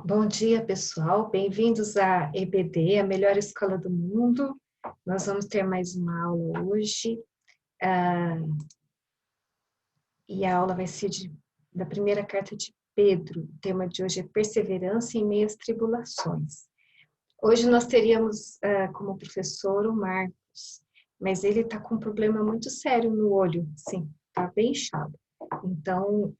Bom dia, pessoal. Bem-vindos à EBD, a melhor escola do mundo. Nós vamos ter mais uma aula hoje. E a aula vai ser da primeira carta de Pedro. O tema de hoje é perseverança em meio às tribulações. Hoje nós teríamos como professor o Marcos, mas ele está com um problema muito sério no olho, sim, está bem inchado. Então,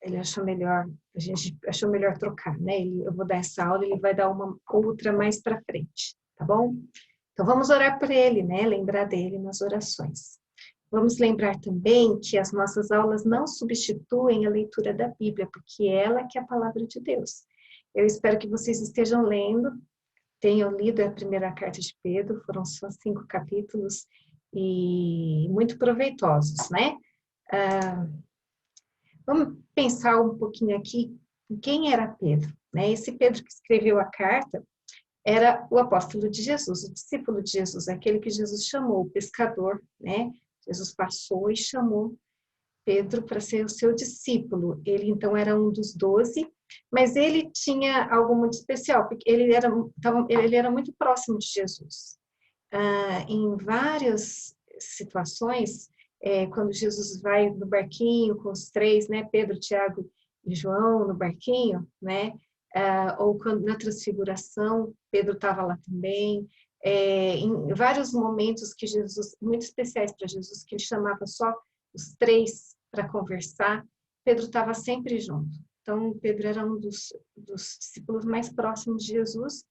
ele achou melhor, a gente achou melhor trocar, né? Eu vou dar essa aula, ele vai dar uma outra mais para frente, tá bom? Então vamos orar por ele, né? Lembrar dele nas orações. Vamos lembrar também que as nossas aulas não substituem a leitura da Bíblia, porque ela que é a palavra de Deus. Eu espero que vocês estejam lendo, tenham lido a primeira carta de Pedro, foram só 5 capítulos e muito proveitosos, né? Vamos pensar um pouquinho aqui quem era Pedro, né? Esse Pedro que escreveu a carta era o apóstolo de Jesus, o discípulo de Jesus, aquele que Jesus chamou, o pescador, né? Jesus passou e chamou Pedro para ser o seu discípulo. Ele, então, era um dos 12, mas ele tinha algo muito especial, porque ele era muito próximo de Jesus. Em várias situações, quando Jesus vai no barquinho com os 3, né, Pedro, Tiago e João no barquinho, né, ou quando na transfiguração, Pedro estava lá também, em vários momentos que Jesus, muito especiais para Jesus, que ele chamava só os 3 para conversar, Pedro estava sempre junto. Então, Pedro era um dos discípulos mais próximos de Jesus,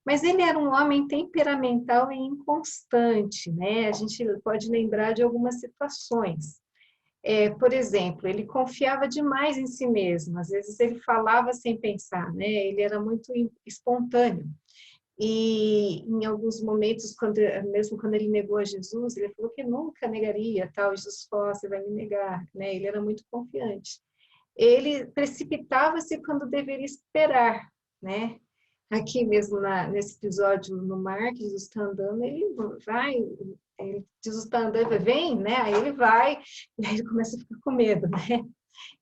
mas ele era um homem temperamental e inconstante, né? A gente pode lembrar de algumas situações. Por exemplo, ele confiava demais em si mesmo, às vezes ele falava sem pensar, né? Ele era muito espontâneo. E em alguns momentos, mesmo quando ele negou a Jesus, ele falou que nunca negaria, tal, e Jesus falou, você vai me negar, né? Ele era muito confiante. Ele precipitava-se quando deveria esperar, né? Aqui mesmo nesse episódio no mar, que Jesus está andando, ele vai, Jesus está andando, ele vem, né? Aí ele vai, e aí ele começa a ficar com medo, né?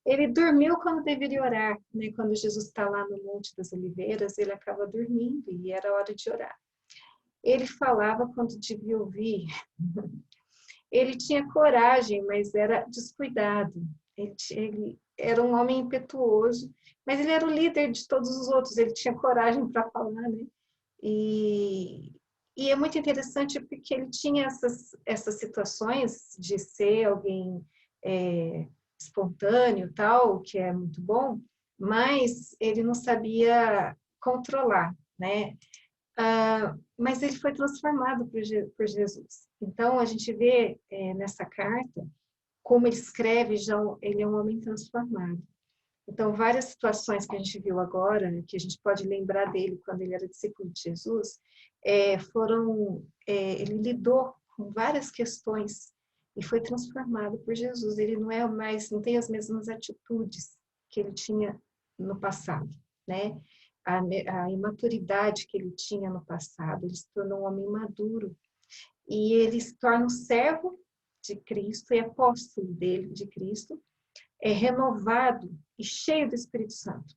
Ele dormiu quando deveria orar, né? Quando Jesus está lá no Monte das Oliveiras, ele acaba dormindo e era hora de orar. Ele falava quando devia ouvir. Ele tinha coragem, mas era descuidado. Ele era um homem impetuoso, mas ele era o líder de todos os outros. Ele tinha coragem para falar, né? E é muito interessante porque ele tinha essas situações de ser alguém espontâneo, tal, que é muito bom, mas ele não sabia controlar, né? Mas ele foi transformado por Jesus. Então, a gente vê nessa carta como ele escreve, ele é um homem transformado. Então, várias situações que a gente viu agora, que a gente pode lembrar dele quando ele era discípulo de Jesus, ele lidou com várias questões e foi transformado por Jesus. Ele não tem as mesmas atitudes que ele tinha no passado, né? A imaturidade que ele tinha no passado, ele se tornou um homem maduro e ele se torna um servo de Cristo e apóstolo de Cristo, renovado e cheio do Espírito Santo.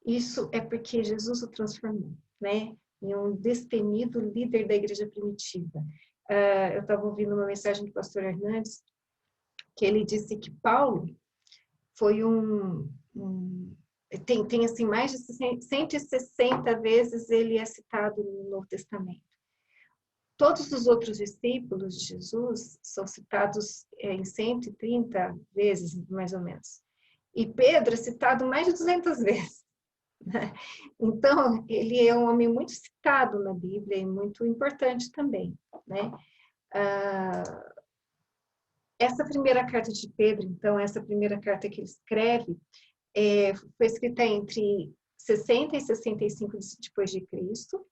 Isso é porque Jesus o transformou, né? Em um destemido líder da igreja primitiva. Eu estava ouvindo uma mensagem do pastor Hernandes, que ele disse que Paulo foi tem assim, mais de 160 vezes ele é citado no Novo Testamento. Todos os outros discípulos de Jesus são citados em 130 vezes, mais ou menos. E Pedro é citado mais de 200 vezes. Né? Então, ele é um homem muito citado na Bíblia e muito importante também. Né? Essa primeira carta de Pedro, então, essa primeira carta que ele escreve, foi escrita entre 60 e 65 depois de Cristo.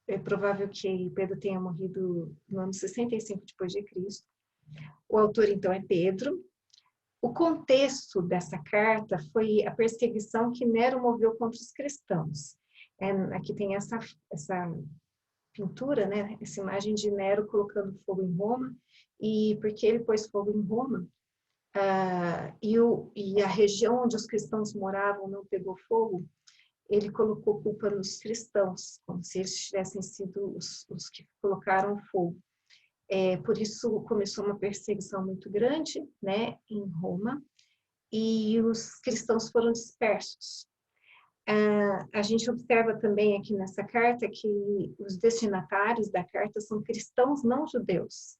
É provável que Pedro tenha morrido no ano 65 depois de Cristo. O autor, então, é Pedro. O contexto dessa carta foi a perseguição que Nero moveu contra os cristãos. Aqui tem essa pintura, né? Essa imagem de Nero colocando fogo em Roma. E porque ele pôs fogo em Roma, e a região onde os cristãos moravam não pegou fogo, ele colocou culpa nos cristãos, como se eles tivessem sido os que colocaram fogo. Por isso começou uma perseguição muito grande, né, em Roma, e os cristãos foram dispersos. A gente observa também aqui nessa carta que os destinatários da carta são cristãos não judeus.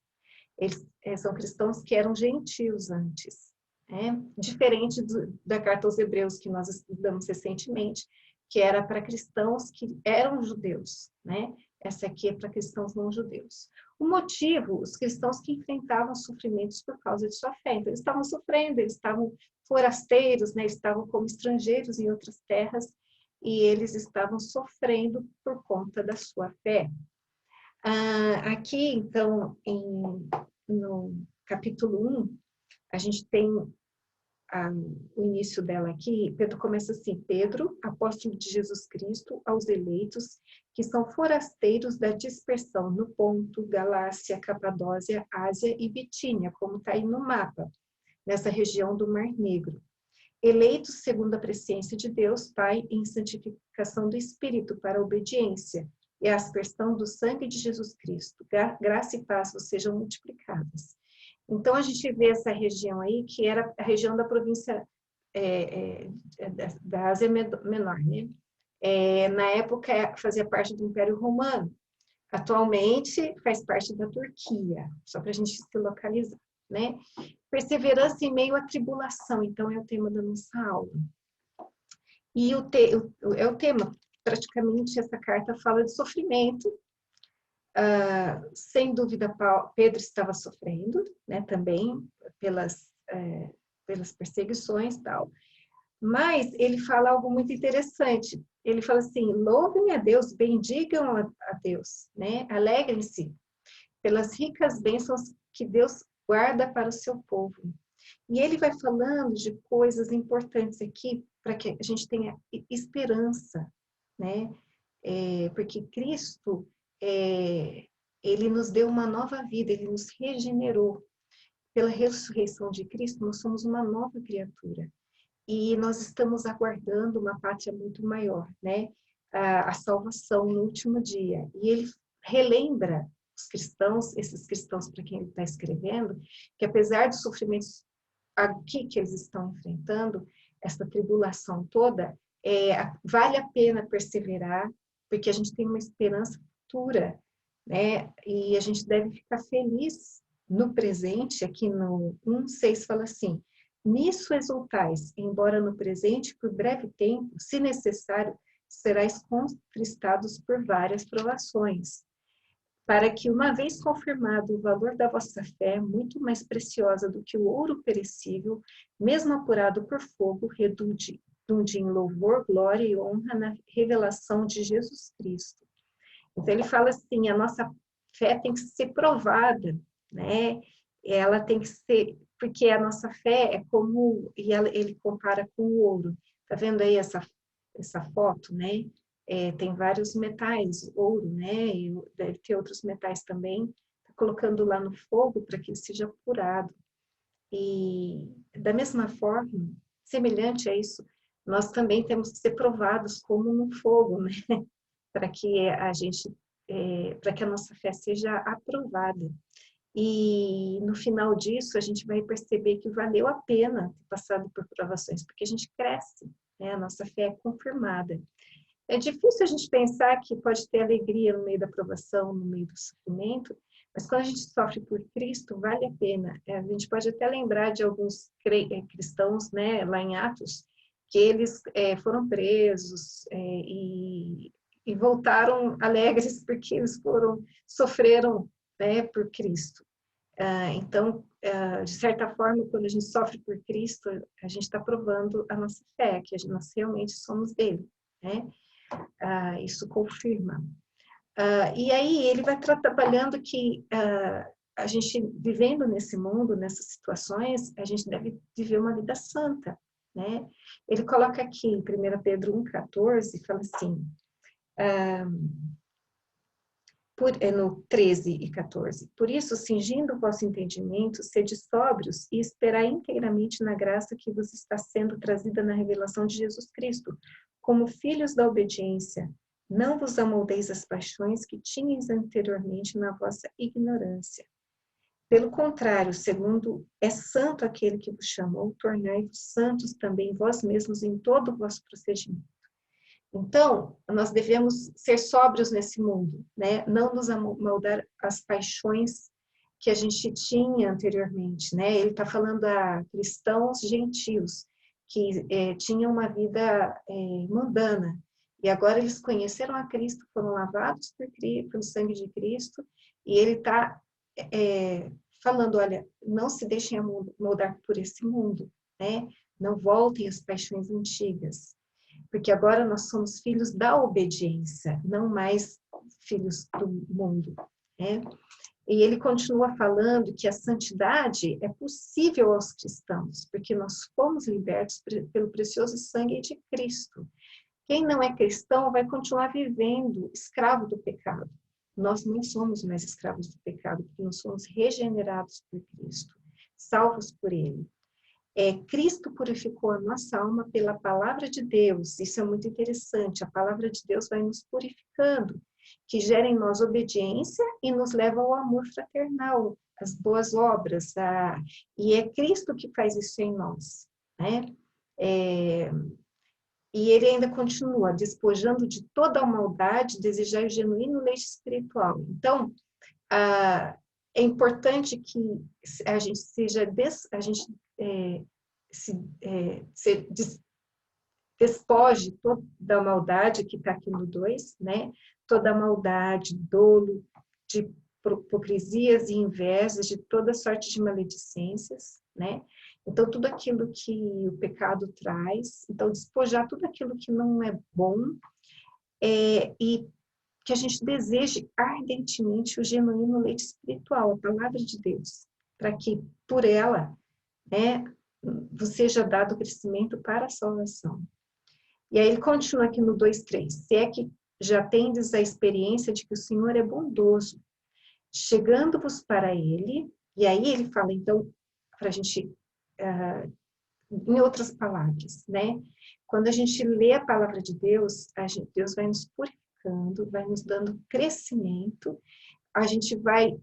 Eles são cristãos que eram gentios antes, né? Diferente da carta aos Hebreus que nós estudamos recentemente, que era para cristãos que eram judeus, né? Essa aqui é para cristãos não judeus. O motivo, os cristãos que enfrentavam sofrimentos por causa de sua fé. Então, eles estavam sofrendo, eles estavam forasteiros, né? Eles estavam como estrangeiros em outras terras e eles estavam sofrendo por conta da sua fé. Aqui, então, no capítulo 1, a gente tem o início dela aqui. Pedro começa assim: Pedro, apóstolo de Jesus Cristo, aos eleitos que são forasteiros da dispersão no Ponto, Galácia, Capadócia, Ásia e Bitínia, como está aí no mapa, nessa região do Mar Negro. Eleitos segundo a presciência de Deus, Pai, em santificação do Espírito para a obediência e a aspersão do sangue de Jesus Cristo. Graça e paz vos sejam multiplicadas. Então, a gente vê essa região aí, que era a região da província da Ásia Menor, né? Na época, fazia parte do Império Romano. Atualmente, faz parte da Turquia, só para a gente se localizar, né? Perseverança em meio à tribulação, então, é o tema da nossa aula. E é o tema, praticamente, essa carta fala de sofrimento. Sem dúvida, Pedro estava sofrendo, né, também, pelas perseguições e tal. Mas ele fala algo muito interessante. Ele fala assim: louvem a Deus, bendigam a Deus, né? Alegrem-se pelas ricas bênçãos que Deus guarda para o seu povo. E ele vai falando de coisas importantes aqui para que a gente tenha esperança, né? Porque Cristo, ele nos deu uma nova vida, ele nos regenerou. Pela ressurreição de Cristo, nós somos uma nova criatura. E nós estamos aguardando uma pátria muito maior, né? A salvação no último dia. E ele relembra os cristãos, esses cristãos para quem ele está escrevendo, que apesar dos sofrimentos aqui que eles estão enfrentando, essa tribulação toda, vale a pena perseverar, porque a gente tem uma esperança futura, né? E a gente deve ficar feliz no presente. Aqui no 1:6 fala assim: nisso exultais, embora no presente, por breve tempo, se necessário, serais contristados por várias provações, para que, uma vez confirmado o valor da vossa fé, muito mais preciosa do que o ouro perecível, mesmo apurado por fogo, redunde em louvor, glória e honra na revelação de Jesus Cristo. Então, ele fala assim: a nossa fé tem que ser provada, né? Ela tem que ser, porque a nossa fé é como, ele compara com o ouro. Tá vendo aí essa foto, né? Tem vários metais, ouro, né? E deve ter outros metais também. Tá colocando lá no fogo para que ele seja apurado. E da mesma forma, semelhante a isso, nós também temos que ser provados como no fogo, né? Para que para que a nossa fé seja aprovada. E no final disso, a gente vai perceber que valeu a pena ter passado por provações, porque a gente cresce, né? A nossa fé é confirmada. É difícil a gente pensar que pode ter alegria no meio da provação, no meio do sofrimento, mas quando a gente sofre por Cristo, vale a pena. A gente pode até lembrar de alguns cristãos, né, lá em Atos, que eles foram presos e voltaram alegres porque eles sofreram, né, por Cristo. Então, de certa forma, quando a gente sofre por Cristo, a gente está provando a nossa fé, que nós realmente somos dele, né? Isso confirma. E aí ele vai trabalhando que a gente, vivendo nesse mundo, nessas situações, a gente deve viver uma vida santa, né? Ele coloca aqui em 1 Pedro 1,14, fala assim: no 13 e 14. Por isso, cingindo o vosso entendimento, sede sóbrios e esperai inteiramente na graça que vos está sendo trazida na revelação de Jesus Cristo, como filhos da obediência. Não vos amoldeis as paixões que tinhais anteriormente na vossa ignorância. Pelo contrário, segundo é santo aquele que vos chamou, tornai-vos santos também vós mesmos em todo o vosso procedimento. Então, nós devemos ser sóbrios nesse mundo, né? Não nos amoldar as paixões que a gente tinha anteriormente, né? Ele está falando a cristãos gentios que tinham uma vida mundana e agora eles conheceram a Cristo, foram lavados pelo sangue de Cristo e ele está falando, olha, não se deixem moldar por esse mundo, né? Não voltem às paixões antigas. Porque agora nós somos filhos da obediência, não mais filhos do mundo, né? E ele continua falando que a santidade é possível aos cristãos, porque nós fomos libertos pelo precioso sangue de Cristo. Quem não é cristão vai continuar vivendo escravo do pecado. Nós não somos mais escravos do pecado, porque nós somos regenerados por Cristo, salvos por Ele. Cristo purificou a nossa alma pela palavra de Deus. Isso é muito interessante. A palavra de Deus vai nos purificando, que gera em nós obediência e nos leva ao amor fraternal, às boas obras. E é Cristo que faz isso em nós, né? E ele ainda continua, despojando de toda a maldade, desejai o genuíno leite espiritual. Então, é importante que a gente se despoje toda a maldade que está aqui no 2, né? Toda a maldade, dolo, de hipocrisias e invejas, de toda sorte de maledicências, né? Então, tudo aquilo que o pecado traz, então, despojar tudo aquilo que não é bom, e que a gente deseje ardentemente o genuíno leite espiritual, a palavra de Deus, para que, por ela, né, seja dado crescimento para a salvação. E aí ele continua aqui no 2:3. Se é que já tendes a experiência de que o Senhor é bondoso, chegando-vos para Ele, e aí ele fala, então, para a gente, em outras palavras, né? Quando a gente lê a palavra de Deus, Deus vai nos purificando, vai nos dando crescimento, a gente vai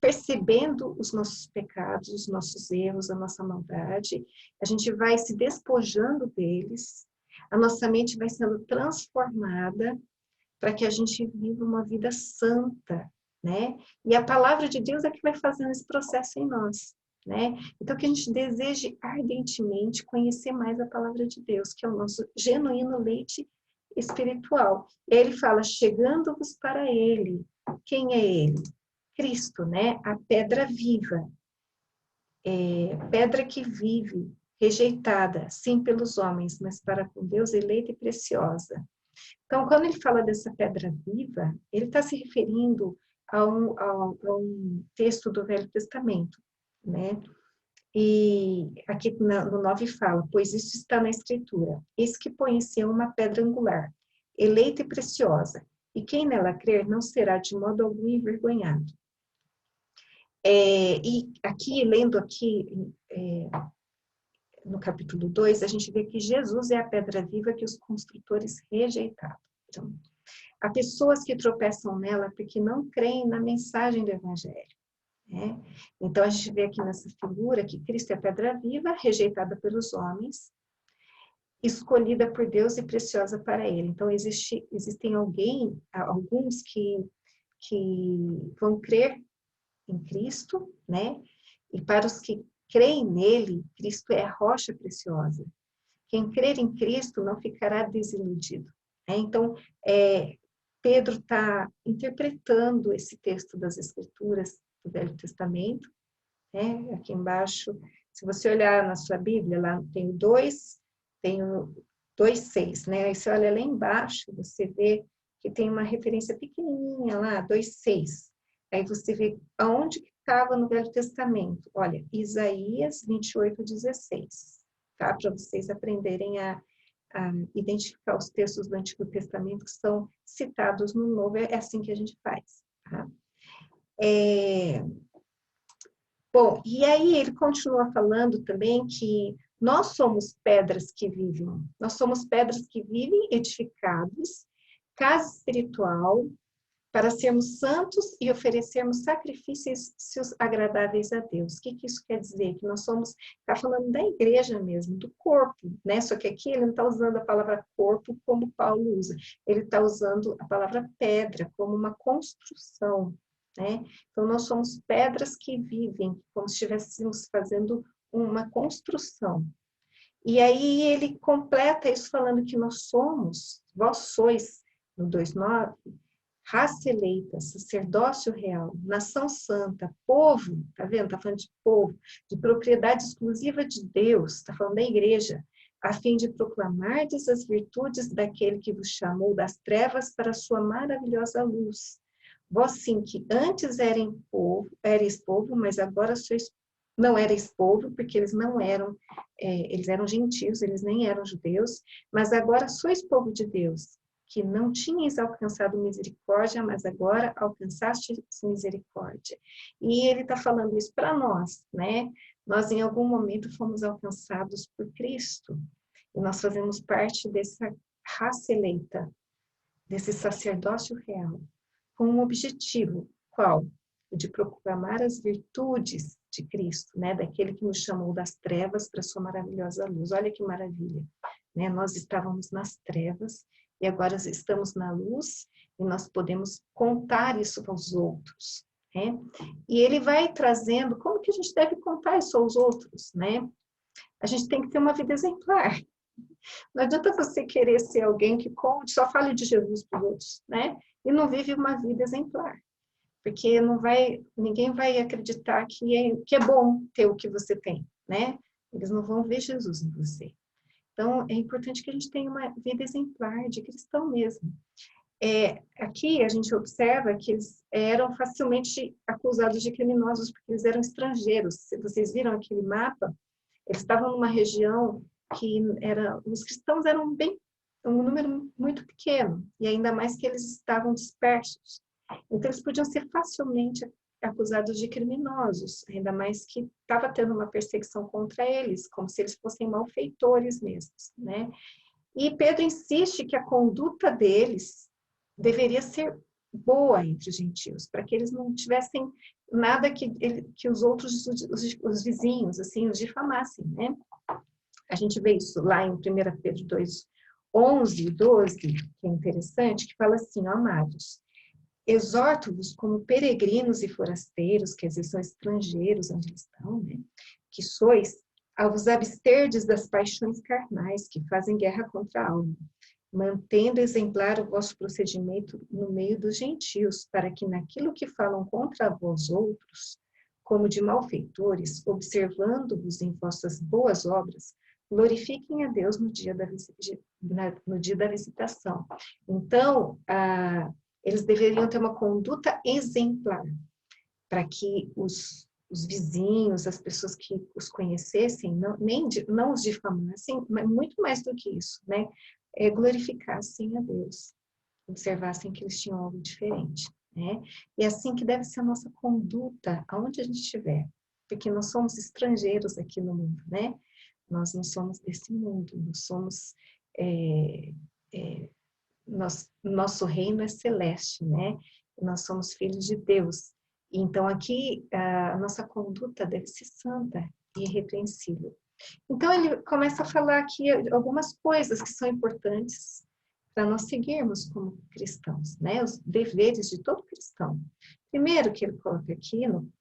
percebendo os nossos pecados, os nossos erros, a nossa maldade, a gente vai se despojando deles, a nossa mente vai sendo transformada para que a gente viva uma vida santa, né? E a palavra de Deus é que vai fazendo esse processo em nós, né? Então, que a gente deseje ardentemente conhecer mais a palavra de Deus, que é o nosso genuíno leite espiritual. E aí ele fala, chegando-vos para Ele. Quem é Ele? Cristo, né? A pedra viva, pedra que vive, rejeitada, sim pelos homens, mas para com Deus eleita e preciosa. Então, quando ele fala dessa pedra viva, ele está se referindo a um texto do Velho Testamento, né? E aqui no 9 fala, pois isso está na Escritura, eis que põe em Sião uma pedra angular, eleita e preciosa, e quem nela crer não será de modo algum envergonhado. E aqui, lendo aqui, no capítulo 2, a gente vê que Jesus é a pedra viva que os construtores rejeitaram. Então, há pessoas que tropeçam nela porque não creem na mensagem do Evangelho, né? Então, a gente vê aqui nessa figura que Cristo é a pedra viva, rejeitada pelos homens, escolhida por Deus e preciosa para Ele. Então, existem alguns que vão crer em Cristo, né? E para os que creem nele, Cristo é a rocha preciosa. Quem crer em Cristo não ficará desiludido, né? Então, Pedro está interpretando esse texto das Escrituras do Velho Testamento, né? Aqui embaixo, se você olhar na sua Bíblia, lá tem o 2:6, né? Aí você olha lá embaixo, você vê que tem uma referência pequenininha lá, 2:6. Aí você vê aonde que estava no Velho Testamento. Olha, Isaías 28:16, tá? Para vocês aprenderem a identificar os textos do Antigo Testamento que são citados no Novo, é assim que a gente faz, Tá? Bom, e aí ele continua falando também que nós somos pedras que vivem. Nós somos pedras que vivem edificados, casa espiritual, para sermos santos e oferecermos sacrifícios agradáveis a Deus. O que isso quer dizer? Que nós somos, está falando da igreja mesmo, do corpo, né? Só que aqui ele não está usando a palavra corpo como Paulo usa, ele está usando a palavra pedra como uma construção, né? Então nós somos pedras que vivem, como se estivéssemos fazendo uma construção. E aí ele completa isso falando que vós sois, no 2:9, raça eleita, sacerdócio real, nação santa, povo, tá vendo? Tá falando de povo, de propriedade exclusiva de Deus, tá falando da igreja, a fim de proclamardes as virtudes daquele que vos chamou das trevas para a sua maravilhosa luz. Vós sim que antes erais povo, mas agora sois, não erais povo, porque eles não eram, eles eram gentios, eles nem eram judeus, mas agora sois povo de Deus, que não tinhais alcançado misericórdia, mas agora alcançastes misericórdia. E ele está falando isso para nós, né? Nós, em algum momento, fomos alcançados por Cristo. E nós fazemos parte dessa raça eleita, desse sacerdócio real, com um objetivo, qual? O de proclamar as virtudes de Cristo, né? Daquele que nos chamou das trevas para a sua maravilhosa luz. Olha que maravilha, né? Nós estávamos nas trevas, e agora estamos na luz e nós podemos contar isso aos outros, né? E ele vai trazendo como que a gente deve contar isso aos outros, né? A gente tem que ter uma vida exemplar. Não adianta você querer ser alguém que conte, só fale de Jesus para os outros, né? E não vive uma vida exemplar. Porque ninguém vai acreditar que é bom ter o que você tem, né? Eles não vão ver Jesus em você. Então, é importante que a gente tenha uma vida exemplar, de cristão mesmo. Aqui a gente observa que eles eram facilmente acusados de criminosos, porque eles eram estrangeiros. Se vocês viram aquele mapa, eles estavam numa região que os cristãos eram um número muito pequeno, e ainda mais que eles estavam dispersos. Então, eles podiam ser facilmente acusados de criminosos, ainda mais que estava tendo uma perseguição contra eles, como se eles fossem malfeitores mesmos, né? E Pedro insiste que a conduta deles deveria ser boa entre os gentios, para que eles não tivessem nada que os outros, os vizinhos, assim, os difamassem, né? A gente vê isso lá em 1 Pedro 2:11 e 12, que é interessante, que fala assim, ó, amados, exorto-vos como peregrinos e forasteiros, que às vezes são estrangeiros onde eles estão, né? Que sois, a vos absterdes das paixões carnais que fazem guerra contra a alma, mantendo exemplar o vosso procedimento no meio dos gentios, para que naquilo que falam contra vós outros, como de malfeitores, observando-vos em vossas boas obras, glorifiquem a Deus no dia da visitação. Então, eles deveriam ter uma conduta exemplar, para que os vizinhos, as pessoas que os conhecessem, não os difamassem, mas muito mais do que isso, né? Glorificassem a Deus, observassem que eles tinham algo diferente, né? E é assim que deve ser a nossa conduta, aonde a gente estiver, porque nós somos estrangeiros aqui no mundo, né? Nós não somos desse mundo, nós somos... nosso reino é celeste, né? Nós somos filhos de Deus. Então, aqui, a nossa conduta deve ser santa e irrepreensível. Então, ele começa a falar aqui algumas coisas que são importantes para nós seguirmos como cristãos, né? Os deveres de todo cristão. Primeiro que ele coloca aqui no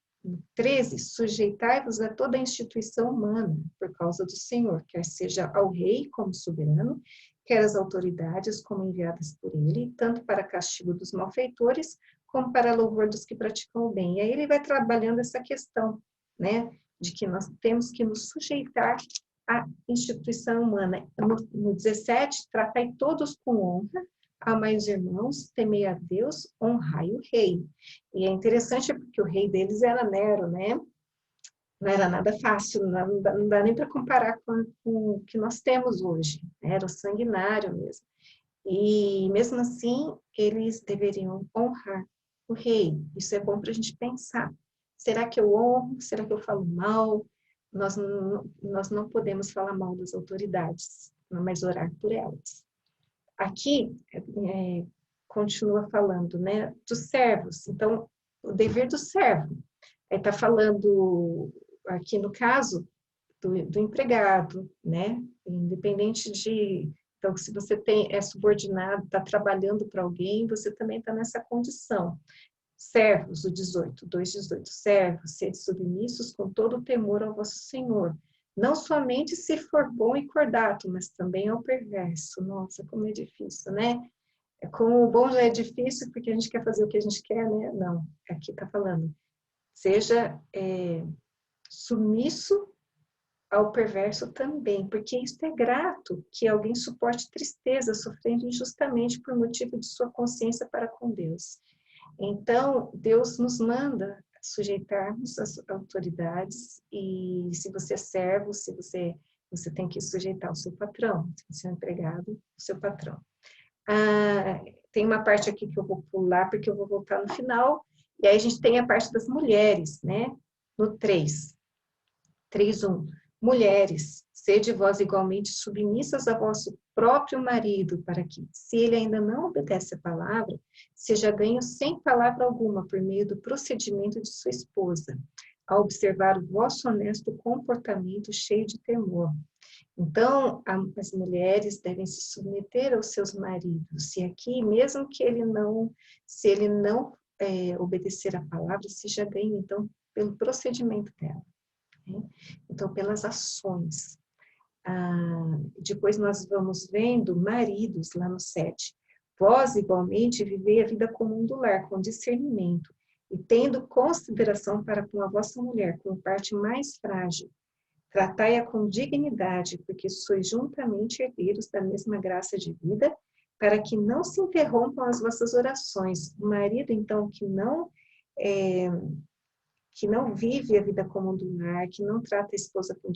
13, sujeitai-vos a toda a instituição humana por causa do Senhor, quer seja ao rei como soberano, quer as autoridades como enviadas por ele, tanto para castigo dos malfeitores, como para louvor dos que praticam o bem. E aí ele vai trabalhando essa questão, né, de que nós temos que nos sujeitar à instituição humana. No 17, tratai todos com honra, amai os irmãos, temei a Deus, honrai o rei. E é interessante porque o rei deles era Nero, né? Não era nada fácil, não dá nem para comparar com o que nós temos hoje. Era o sanguinário mesmo. E mesmo assim, eles deveriam honrar o rei. Isso é bom para a gente pensar. Será que eu honro? Será que eu falo mal? Nós não podemos falar mal das autoridades, mas orar por elas. Aqui, continua falando, né, dos servos. Então, o dever do servo. Aí está falando, aqui no caso, do empregado, né? Independente de... Então, se você é subordinado, está trabalhando para alguém, você também está nessa condição. Servos, o 18, 2:18. Servos, sede submissos com todo o temor ao vosso Senhor. Não somente se for bom e cordato, mas também ao perverso. Nossa, como é difícil, né? Como o bom já é difícil, porque a gente quer fazer o que a gente quer, né? Não, aqui está falando. Seja submisso ao perverso também, porque isto é grato, que alguém suporte tristeza, sofrendo injustamente por motivo de sua consciência para com Deus. Então, Deus nos manda sujeitarmos as autoridades, e se você é servo, se você tem que sujeitar o seu patrão, se você é empregado, o seu patrão. Tem uma parte aqui que eu vou pular, porque eu vou voltar no final, e aí a gente tem a parte das mulheres, né? No 3:1. Mulheres, sede vós igualmente submissas a vosso próprio marido, para que, se ele ainda não obedece a palavra, seja ganho sem palavra alguma por meio do procedimento de sua esposa, a observar o vosso honesto comportamento cheio de temor. Então, as mulheres devem se submeter aos seus maridos, e aqui, mesmo que se ele não obedecer a palavra, seja ganho, então, pelo procedimento dela. Então, pelas ações. Depois nós vamos vendo maridos, lá no 7. Vós, igualmente, vivei a vida comum do lar, com discernimento, e tendo consideração para com a vossa mulher, como parte mais frágil. Tratai-a com dignidade, porque sois juntamente herdeiros da mesma graça de vida, para que não se interrompam as vossas orações. O marido, então, que não vive a vida comum do lar, que não trata a esposa com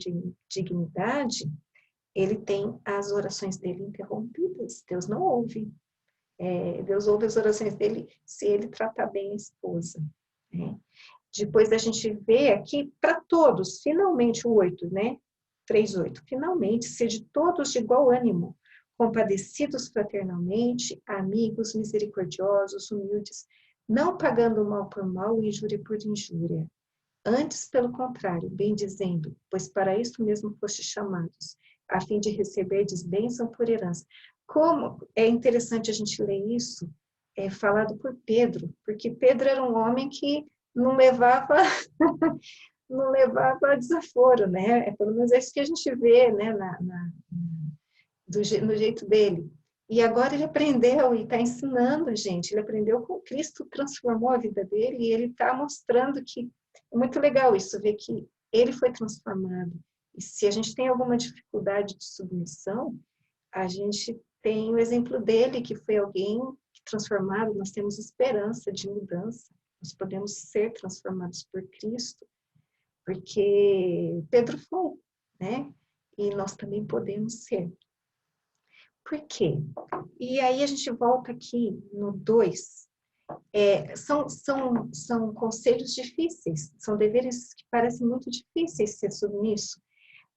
dignidade, ele tem as orações dele interrompidas. Deus não ouve. Deus ouve as orações dele se ele tratar bem a esposa. Né? Depois a gente vê aqui, para todos, finalmente o 8, né? 3:8. Finalmente, sede todos de igual ânimo, compadecidos fraternalmente, amigos, misericordiosos, humildes, não pagando mal por mal e injúria por injúria. Antes, pelo contrário, bem dizendo, pois para isto mesmo fostes chamados, a fim de receberdes bênção por herança. Como é interessante a gente ler isso, falado por Pedro, porque Pedro era um homem que não levava não levava desaforo, né? Pelo menos é isso que a gente vê, né, no jeito dele. E agora ele aprendeu e está ensinando a gente. Ele aprendeu com Cristo, transformou a vida dele, e ele está mostrando que é muito legal isso, ver que ele foi transformado. E se a gente tem alguma dificuldade de submissão, a gente tem o exemplo dele, que foi alguém transformado. Nós temos esperança de mudança. Nós podemos ser transformados por Cristo, porque Pedro foi, né? E nós também podemos ser. Por quê? E aí a gente volta aqui no 2. São conselhos difíceis, são deveres que parecem muito difíceis ser submisso,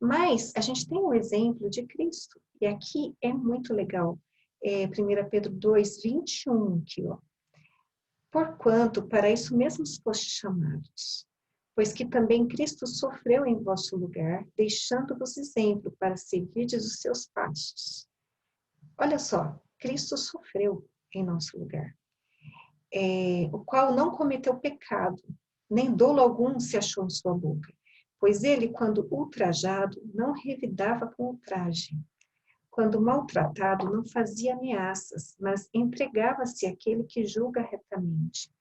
mas a gente tem um exemplo de Cristo, e aqui é muito legal. 1 Pedro 2:21, aqui, ó. Porquanto para isso mesmo fostes chamados, pois que também Cristo sofreu em vosso lugar, deixando-vos exemplo para seguirdes os seus passos. Olha só, Cristo sofreu em nosso lugar, o qual não cometeu pecado, nem dolo algum se achou em sua boca, pois ele, quando ultrajado, não revidava com ultraje. Quando maltratado, não fazia ameaças, mas entregava-se àquele que julga retamente.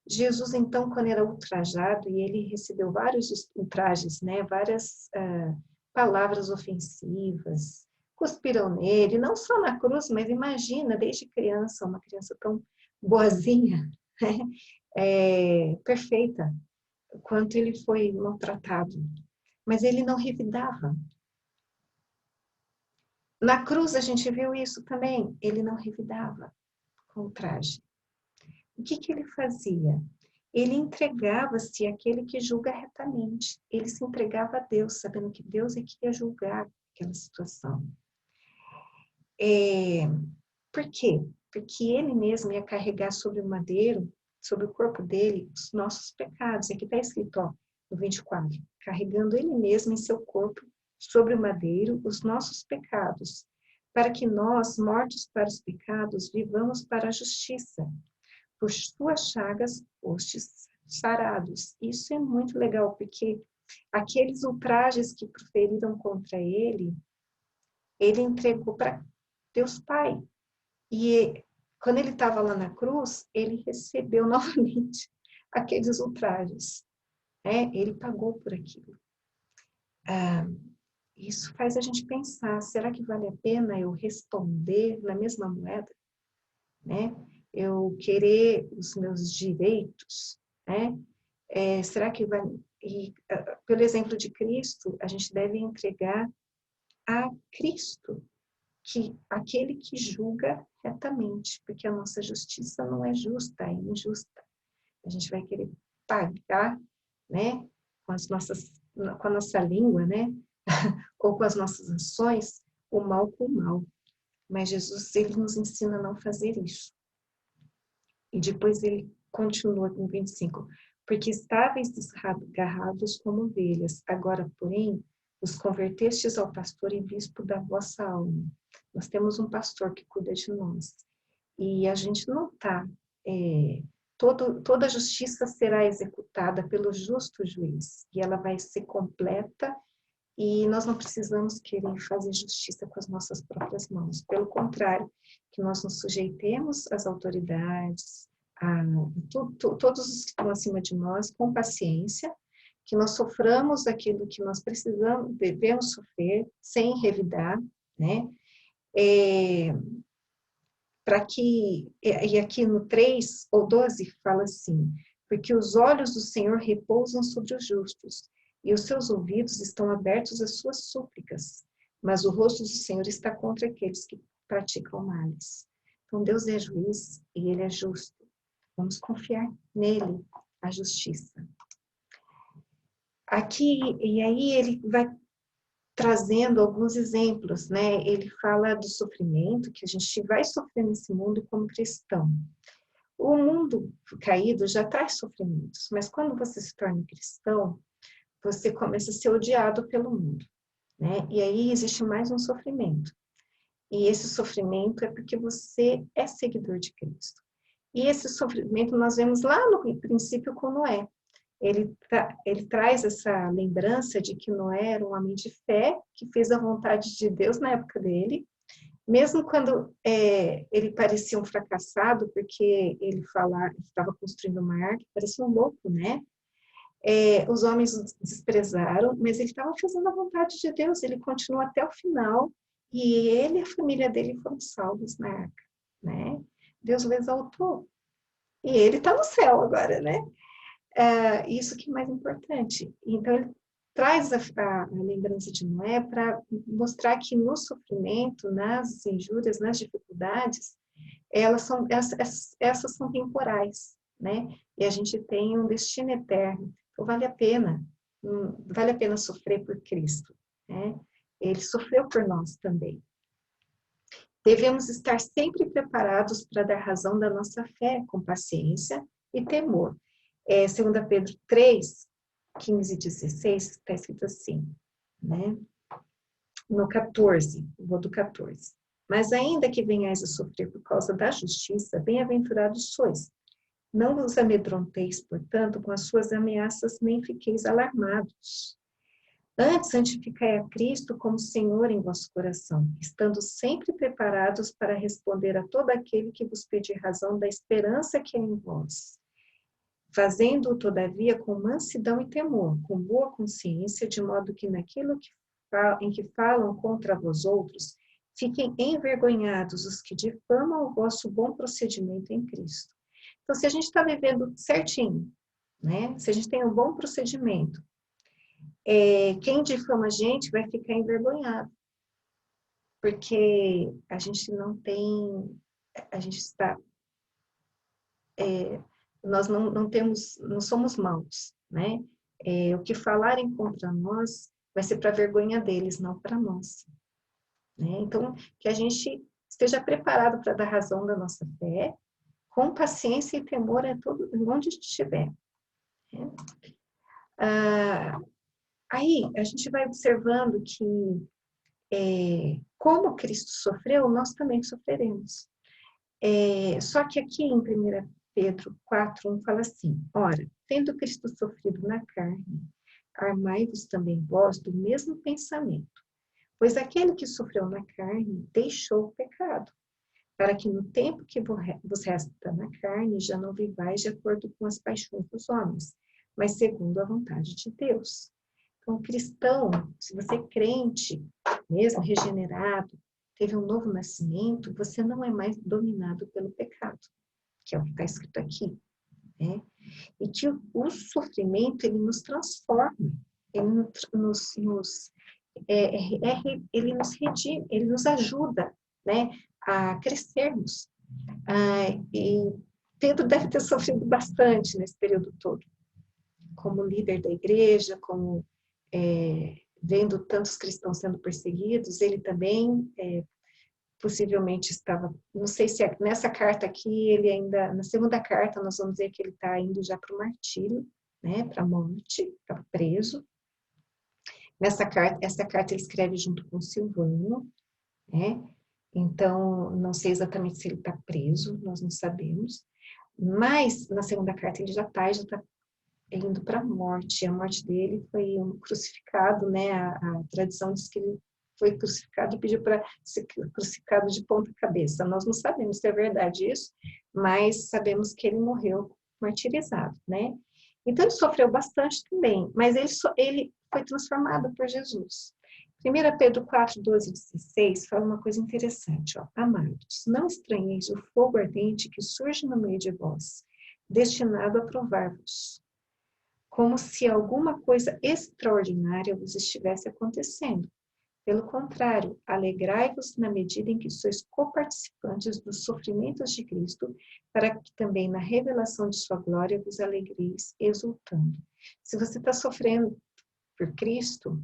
Jesus, então, quando era ultrajado, e ele recebeu vários ultrajes, né, várias palavras ofensivas, cuspiram nele, não só na cruz, mas imagina, desde criança, uma criança tão boazinha, perfeita, quanto ele foi maltratado. Mas ele não revidava. Na cruz a gente viu isso também, ele não revidava com ultraje. o que que ele fazia? Ele entregava-se àquele que julga retamente. Ele se entregava a Deus, sabendo que Deus é que ia julgar aquela situação. Por quê? Porque ele mesmo ia carregar sobre o madeiro, sobre o corpo dele, os nossos pecados. Aqui está escrito, ó, no 24, carregando ele mesmo em seu corpo, sobre o madeiro, os nossos pecados, para que nós, mortos para os pecados, vivamos para a justiça. Por suas chagas fostes sarados. Isso é muito legal, porque aqueles ultrajes que proferiram contra ele, ele entregou para Deus Pai. E quando ele estava lá na cruz, ele recebeu novamente aqueles ultrajes. Né? Ele pagou por aquilo. Isso faz a gente pensar, será que vale a pena eu responder na mesma moeda? Né? Eu querer os meus direitos, né? Será que vai... E, pelo exemplo de Cristo, a gente deve entregar a Cristo, que aquele que julga retamente, porque a nossa justiça não é justa, é injusta. A gente vai querer pagar, né, com a nossa língua, né, ou com as nossas ações, o mal com o mal. Mas Jesus, ele nos ensina a não fazer isso. E depois ele continua com 25. Porque estáveis desgarrados como ovelhas, agora, porém, os convertestes ao pastor e bispo da vossa alma. Nós temos um pastor que cuida de nós. E a gente não está... toda a justiça será executada pelo justo juiz. E ela vai ser completa. E nós não precisamos querer fazer justiça com as nossas próprias mãos. Pelo contrário, que nós nos sujeitemos às autoridades, a todos os que estão acima de nós, com paciência, que nós soframos aquilo que nós precisamos, devemos sofrer, sem revidar, né? Para que, e aqui no 3 ou 12 fala assim, porque os olhos do Senhor repousam sobre os justos, e os seus ouvidos estão abertos às suas súplicas, mas o rosto do Senhor está contra aqueles que praticam males. Então Deus é juiz e Ele é justo. Vamos confiar nele, a justiça. Aqui, e aí ele vai trazendo alguns exemplos, né? Ele fala do sofrimento, que a gente vai sofrer nesse mundo como cristão. O mundo caído já traz sofrimentos, mas quando você se torna cristão, você começa a ser odiado pelo mundo, né? E aí existe mais um sofrimento. E esse sofrimento é porque você é seguidor de Cristo. E esse sofrimento nós vemos lá no princípio com Noé. Ele traz essa lembrança de que Noé era um homem de fé, que fez a vontade de Deus na época dele, mesmo quando ele parecia um fracassado, porque ele estava construindo uma arca, parecia um louco, né? Os homens o desprezaram, mas ele estava fazendo a vontade de Deus, ele continuou até o final, e ele e a família dele foram salvos na arca, né? Deus o exaltou. E ele está no céu agora, né? Isso que é mais importante. Então, ele traz a lembrança de Noé para mostrar que no sofrimento, nas injúrias, nas dificuldades, essas são temporais, né? E a gente tem um destino eterno. Então, vale a pena sofrer por Cristo, né? Ele sofreu por nós também. Devemos estar sempre preparados para dar razão da nossa fé, com paciência e temor. 2 Pedro 3, 15 e 16, está escrito assim, né? No 14, vou do 14. Mas ainda que venhais a sofrer por causa da justiça, bem-aventurados sois. Não vos amedronteis, portanto, com as suas ameaças, nem fiqueis alarmados. Antes, santificai a Cristo como Senhor em vosso coração, estando sempre preparados para responder a todo aquele que vos pedir razão da esperança que é em vós. Fazendo-o, todavia, com mansidão e temor, com boa consciência, de modo que naquilo em que falam contra vós outros, fiquem envergonhados os que difamam o vosso bom procedimento em Cristo. Então, se a gente está vivendo certinho, né? Se a gente tem um bom procedimento, quem difama a gente vai ficar envergonhado, porque a gente não tem, a gente está nós não somos maus, né? O que falarem contra nós vai ser para vergonha deles, não para nós, né? Então, que a gente esteja preparado para dar razão da nossa fé, com paciência e temor onde estiver. Né? Aí, a gente vai observando que, como Cristo sofreu, nós também sofreremos. Só que aqui em 1 Pedro 4:1 fala assim: ora, tendo Cristo sofrido na carne, armai-vos também vós do mesmo pensamento. Pois aquele que sofreu na carne deixou o pecado, para que no tempo que vos resta na carne já não vivais de acordo com as paixões dos homens, mas segundo a vontade de Deus. Então, cristão, se você é crente, mesmo regenerado, teve um novo nascimento, você não é mais dominado pelo pecado, que é o que está escrito aqui, né? E que o sofrimento, ele nos transforma, ele ele nos redime, ele nos ajuda, né, a crescermos. E Pedro deve ter sofrido bastante nesse período todo, como líder da igreja, como vendo tantos cristãos sendo perseguidos, ele também possivelmente estava, não sei se nessa carta aqui, ele ainda, na segunda carta, nós vamos ver que ele está indo já para o martírio, né, para a morte, está preso. Essa carta ele escreve junto com Silvano, né, então, não sei exatamente se ele está preso, nós não sabemos, mas na segunda carta ele já está indo para a morte dele foi crucificado, né, a tradição diz que ele foi crucificado e pediu para ser crucificado de ponta cabeça. Nós não sabemos se é verdade isso, mas sabemos que ele morreu martirizado, né? Então, ele sofreu bastante também, mas ele foi transformado por Jesus. 1 Pedro 4:12-16 fala uma coisa interessante, ó. Amados, não estranheis o fogo ardente que surge no meio de vós, destinado a provar-vos, como se alguma coisa extraordinária vos estivesse acontecendo. Pelo contrário, alegrai-vos na medida em que sois coparticipantes dos sofrimentos de Cristo, para que também na revelação de sua glória vos alegreis, exultando. Se você está sofrendo por Cristo,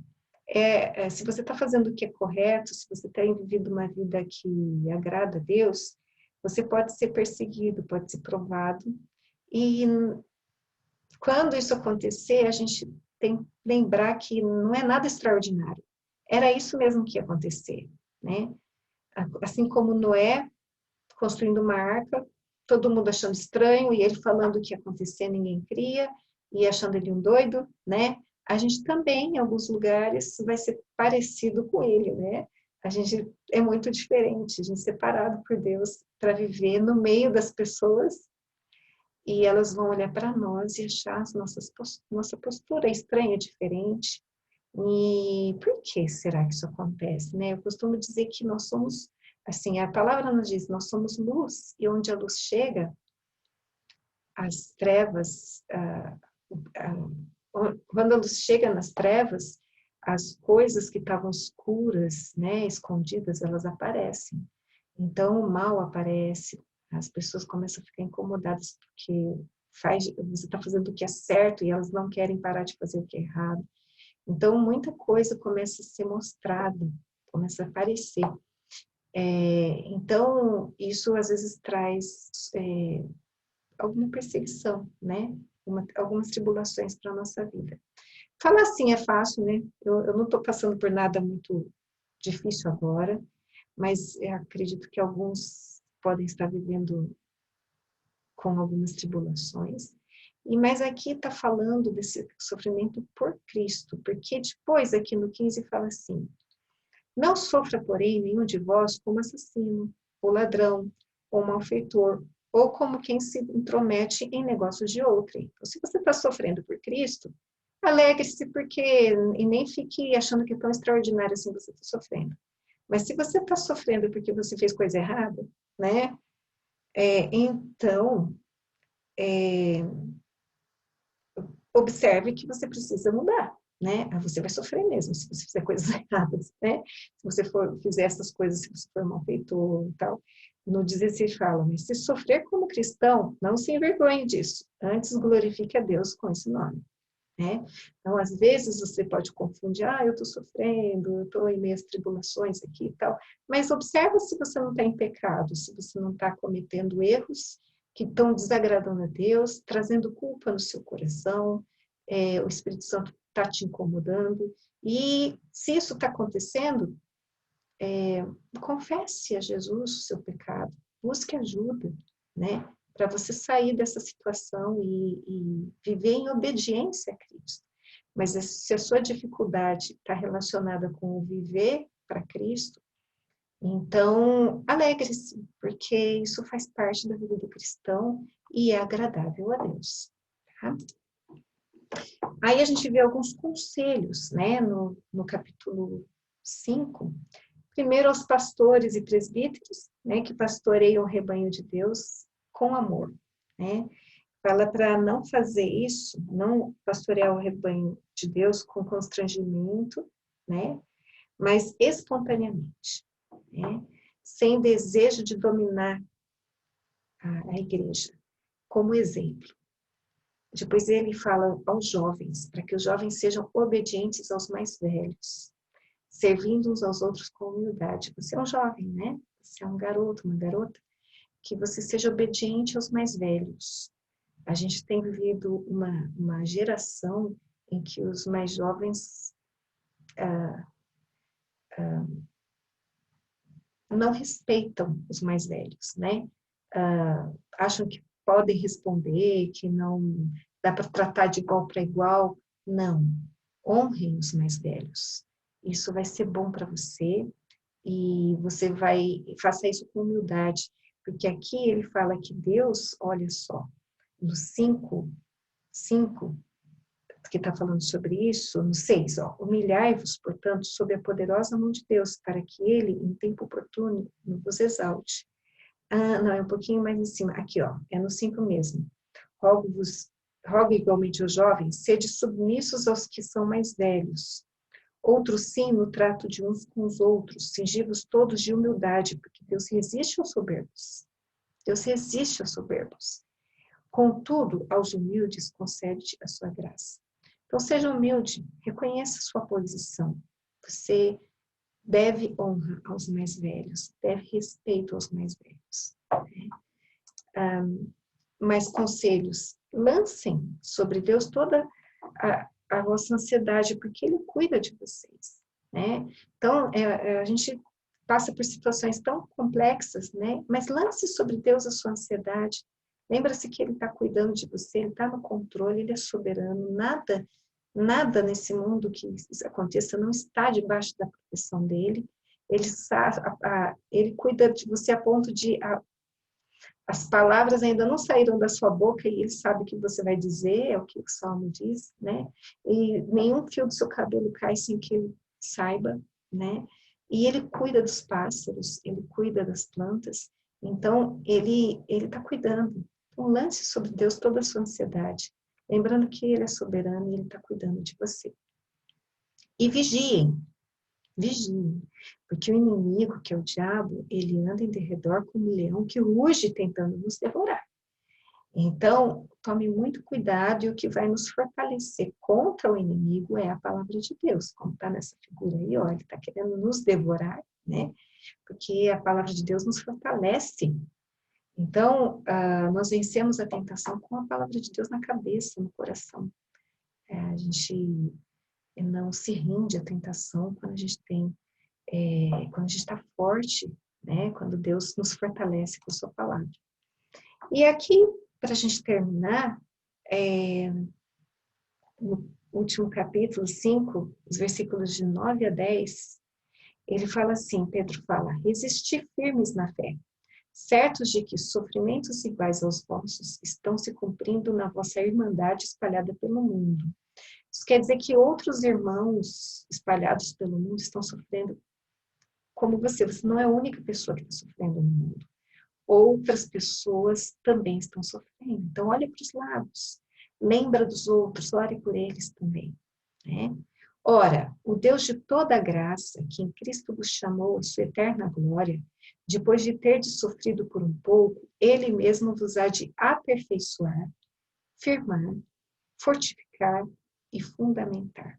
se você está fazendo o que é correto, se você tem vivido uma vida que agrada a Deus, você pode ser perseguido, pode ser provado, e quando isso acontecer, a gente tem que lembrar que não é nada extraordinário. Era isso mesmo que ia acontecer, né? Assim como Noé construindo uma arca, todo mundo achando estranho, e ele falando o que ia acontecer, ninguém cria, e achando ele um doido, né? A gente também, em alguns lugares, vai ser parecido com ele, né? A gente é muito diferente, a gente é separado por Deus para viver no meio das pessoas, e elas vão olhar para nós e achar nossa postura estranha, diferente. E por que será que isso acontece, né? Eu costumo dizer que nós somos, assim, a palavra nos diz, nós somos luz, e onde a luz chega, as trevas, quando a luz chega nas trevas, as coisas que estavam escuras, né, escondidas, elas aparecem. Então, o mal aparece, as pessoas começam a ficar incomodadas porque você está fazendo o que é certo e elas não querem parar de fazer o que é errado. Então, muita coisa começa a ser mostrada, começa a aparecer. Então, isso às vezes traz alguma perseguição, né? Algumas tribulações para a nossa vida. Falar assim é fácil, né? Eu não estou passando por nada muito difícil agora, mas eu acredito que alguns podem estar vivendo com algumas tribulações. Mas aqui está falando desse sofrimento por Cristo, porque depois aqui no 15 fala assim: não sofra, porém, nenhum de vós como assassino, ou ladrão, ou malfeitor, ou como quem se intromete em negócios de outrem. Então, se você está sofrendo por Cristo, alegre-se e nem fique achando que é tão extraordinário assim você está sofrendo. Mas se você está sofrendo porque você fez coisa errada, né? Então, observe que você precisa mudar, né? Você vai sofrer mesmo se você fizer coisas erradas, né? Se você fizer essas coisas, se você for malfeitor e tal. no 16 fala, mas se sofrer como cristão, não se envergonhe disso, antes glorifique a Deus com esse nome. Né? Então, às vezes, você pode confundir, eu estou sofrendo, eu estou em meias tribulações aqui e tal, mas observa se você não está em pecado, se você não está cometendo erros que estão desagradando a Deus, trazendo culpa no seu coração, o Espírito Santo está te incomodando, e se isso está acontecendo, confesse a Jesus o seu pecado, busque ajuda, né? Para você sair dessa situação e viver em obediência a Cristo. Mas se a sua dificuldade está relacionada com o viver para Cristo, então alegre-se, porque isso faz parte da vida do cristão e é agradável a Deus. Tá? Aí a gente vê alguns conselhos, né, no capítulo 5. Primeiro aos pastores e presbíteros, né, que pastoreiam o rebanho de Deus com amor, né? Fala para não fazer isso, não pastorear o rebanho de Deus com constrangimento, né? Mas espontaneamente, né? Sem desejo de dominar a igreja, como exemplo. Depois ele fala aos jovens, para que os jovens sejam obedientes aos mais velhos, servindo uns aos outros com humildade. Você é um jovem, né? Você é um garoto, uma garota, que você seja obediente aos mais velhos. A gente tem vivido uma geração em que os mais jovens não respeitam os mais velhos, né? Acham que podem responder, que não dá para tratar de igual para igual. Não. Honrem os mais velhos. Isso vai ser bom para você e você faça isso com humildade, porque aqui ele fala que Deus, olha só, no 5, que está falando sobre isso, no 6, humilhai-vos, portanto, sob a poderosa mão de Deus, para que ele, em tempo oportuno, vos exalte. Não, é um pouquinho mais em cima, aqui, é no 5 mesmo. Rogo igualmente aos jovens, sede submissos aos que são mais velhos. Outro sim, no trato de uns com os outros, cingi-vos todos de humildade, porque Deus resiste aos soberbos. Deus resiste aos soberbos. Contudo, aos humildes concede a sua graça. Então, seja humilde, reconheça a sua posição. Você deve honra aos mais velhos, deve respeito aos mais velhos. Mais conselhos, lancem sobre Deus toda a vossa ansiedade, porque Ele cuida de vocês, né? Então, a gente passa por situações tão complexas, né? Mas lance sobre Deus a sua ansiedade. Lembra-se que Ele está cuidando de você, Ele está no controle, Ele é soberano. Nada nesse mundo que isso aconteça não está debaixo da proteção dEle. Ele cuida de você a ponto de as palavras ainda não saíram da sua boca e ele sabe o que você vai dizer, é o que o Salmo diz, né? E nenhum fio do seu cabelo cai sem que ele saiba, né? E ele cuida dos pássaros, ele cuida das plantas, então ele está cuidando. Então lance sobre Deus toda a sua ansiedade, lembrando que ele é soberano e ele está cuidando de você. E vigiem, porque o inimigo, que é o diabo, ele anda em derredor como um leão que ruge tentando nos devorar. Então, tome muito cuidado e o que vai nos fortalecer contra o inimigo é a palavra de Deus, como está nessa figura aí, ele está querendo nos devorar, né? Porque a palavra de Deus nos fortalece. Então, nós vencemos a tentação com a palavra de Deus na cabeça, no coração. A gente não se rende à tentação quando a gente quando a gente está forte, né? Quando Deus nos fortalece com a sua palavra. E aqui, para a gente terminar, no último capítulo 5, os versículos de 9 a 10, ele fala assim, Pedro fala, resisti firmes na fé, certos de que sofrimentos iguais aos vossos estão se cumprindo na vossa irmandade espalhada pelo mundo. Isso quer dizer que outros irmãos espalhados pelo mundo estão sofrendo como você. Você não é a única pessoa que está sofrendo no mundo. Outras pessoas também estão sofrendo. Então, olha para os lados. Lembra dos outros, ore por eles também. Né? Ora, o Deus de toda graça, que em Cristo vos chamou à sua eterna glória, depois de terdes sofrido por um pouco, ele mesmo vos há de aperfeiçoar, firmar, fortificar e fundamentar.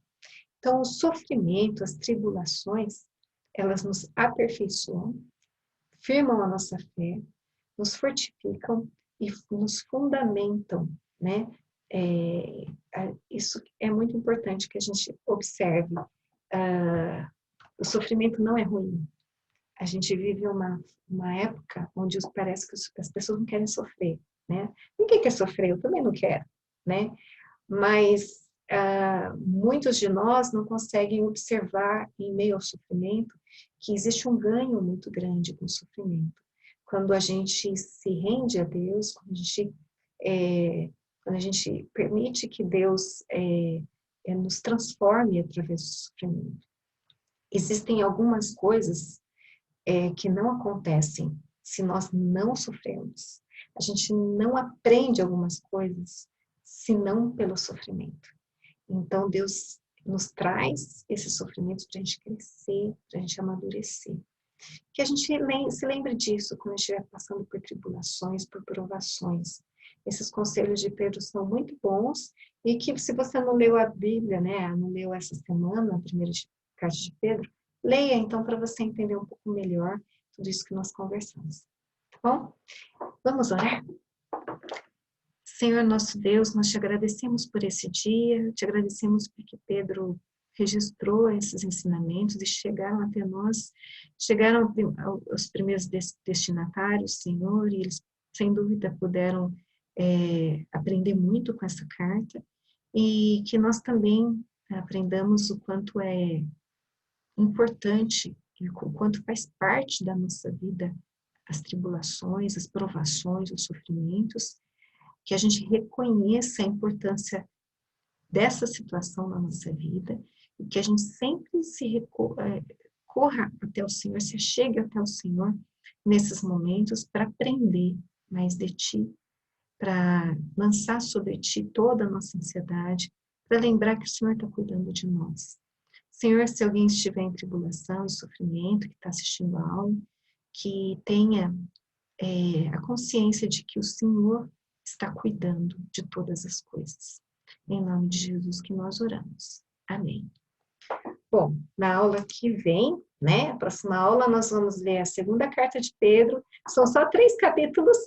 Então, o sofrimento, as tribulações, elas nos aperfeiçoam, firmam a nossa fé, nos fortificam e nos fundamentam, né? Isso é muito importante que a gente observe. O sofrimento não é ruim. A gente vive uma época onde parece que as pessoas não querem sofrer, né? Ninguém quer sofrer, eu também não quero, né? Mas muitos de nós não conseguem observar, em meio ao sofrimento, que existe um ganho muito grande com o sofrimento. Quando a gente se rende a Deus, quando a gente permite que Deus nos transforme através do sofrimento. Existem algumas coisas que não acontecem se nós não sofremos. A gente não aprende algumas coisas senão pelo sofrimento. Então, Deus nos traz esses sofrimentos para a gente crescer, para a gente amadurecer. Que a gente se lembre disso quando estiver passando por tribulações, por provações. Esses conselhos de Pedro são muito bons e que se você não leu a Bíblia, né, não leu essa semana, a primeira carta de Pedro, leia então para você entender um pouco melhor tudo isso que nós conversamos. Tá bom? Vamos orar? Senhor nosso Deus, nós te agradecemos por esse dia, te agradecemos porque Pedro registrou esses ensinamentos e chegaram até nós, chegaram aos primeiros destinatários, Senhor, e eles, sem dúvida, puderam aprender muito com essa carta, e que nós também aprendamos o quanto é importante, e o quanto faz parte da nossa vida as tribulações, as provações, os sofrimentos, que a gente reconheça a importância dessa situação na nossa vida e que a gente sempre corra até o Senhor, se chegue até o Senhor nesses momentos para aprender mais de Ti, para lançar sobre Ti toda a nossa ansiedade, para lembrar que o Senhor está cuidando de nós. Senhor, se alguém estiver em tribulação e sofrimento, que está assistindo a aula, que tenha a consciência de que o Senhor está cuidando de todas as coisas. Em nome de Jesus que nós oramos. Amém. Bom, na aula que vem, né, a próxima aula, nós vamos ler a segunda carta de Pedro. São só 3 capítulos,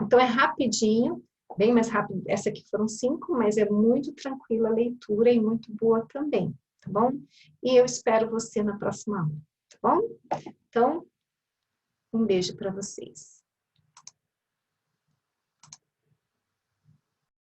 então é rapidinho, bem mais rápido. Essa aqui foram 5, mas é muito tranquila a leitura e muito boa também, tá bom? E eu espero você na próxima aula, tá bom? Então, um beijo para vocês.